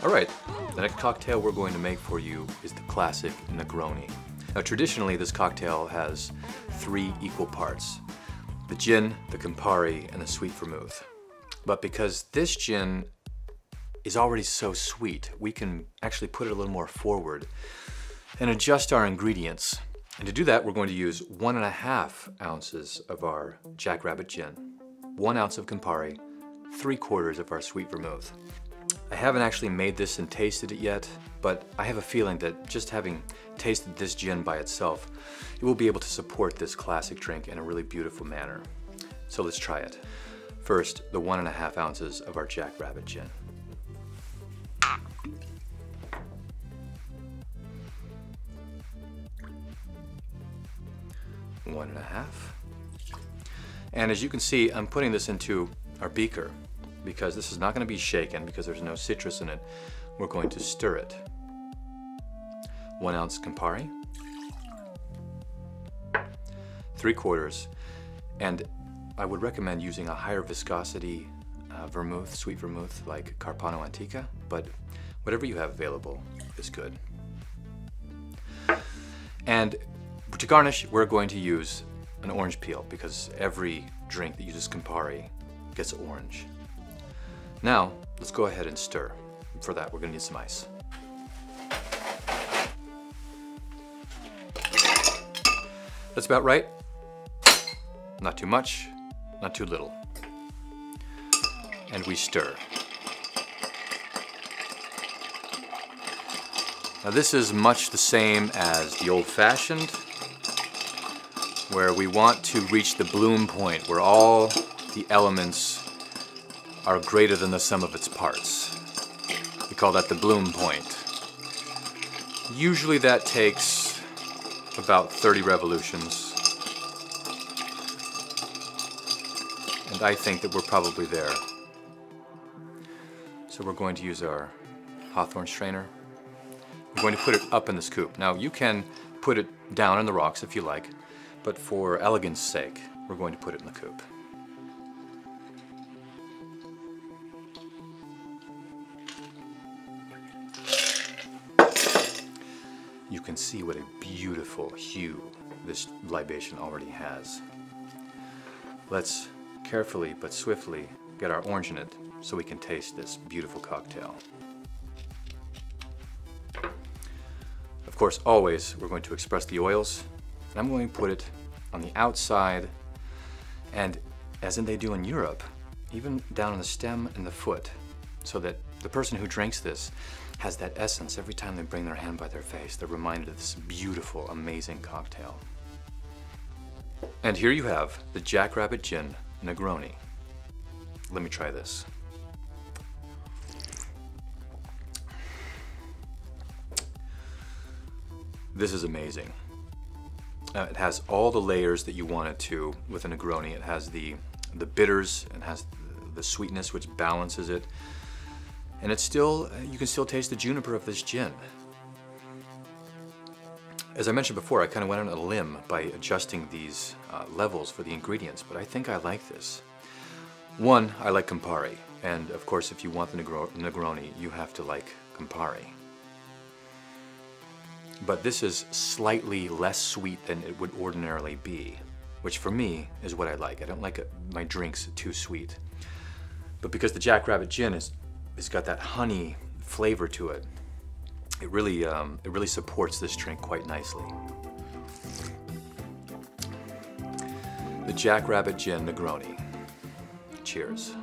All right, the next cocktail we're going to make for you is the classic Negroni. Now traditionally this cocktail has 3 equal parts: the gin, the Campari, and the sweet vermouth. But because this gin is already so sweet, we can actually put it a little more forward and adjust our ingredients. And to do that, we're going to use 1.5 ounces of our Jackrabbit gin, 1 ounce of Campari, 3/4 of our sweet vermouth. I haven't actually made this and tasted it yet, but I have a feeling that just having tasted this gin by itself, it will be able to support this classic drink in a really beautiful manner. So let's try it. First, the 1.5 ounces of our Jackrabbit gin. 1.5. And as you can see, I'm putting this into our beaker because this is not going to be shaken because there's no citrus in it. We're going to stir it. 1 ounce Campari, 3/4, and I would recommend using a higher viscosity vermouth, sweet vermouth like Carpano Antica, but whatever you have available is good. And to garnish, we're going to use an orange peel because every drink that uses Campari gets orange. Now, let's go ahead and stir. For that, we're going to need some ice. That's about right. Not too much, not too little. And we stir. Now this is much the same as the old-fashioned, where we want to reach the bloom point, where all the elements are greater than the sum of its parts. We call that the bloom point. Usually that takes about 30 revolutions. And I think that we're probably there. So we're going to use our hawthorn strainer. We're going to put it up in the scoop. Now you can put it down in the rocks if you like, but for elegance sake, we're going to put it in the coupe. You can see what a beautiful hue this libation already has. Let's carefully but swiftly get our orange in it so we can taste this beautiful cocktail. Of course, always we're going to express the oils, and I'm going to put it on the outside, and as they do in Europe, even down on the stem and the foot, so that the person who drinks this has that essence every time they bring their hand by their face. They're reminded of this beautiful, amazing cocktail. And here you have the Jackrabbit Gin Negroni. Let me try this. This is amazing. It has all the layers that you want it to with a Negroni. It has the bitters, and has the sweetness which balances it. And it's still, you can still taste the juniper of this gin. As I mentioned before, I kind of went on a limb by adjusting these levels for the ingredients, but I think I like this. One, I like Campari, and of course if you want the Negroni, you have to like Campari. But this is slightly less sweet than it would ordinarily be, which for me is what I like. I don't like my drinks too sweet. But because the Jackrabbit Gin it's got that honey flavor to it, it really supports this drink quite nicely. The Jackrabbit Gin Negroni. Cheers.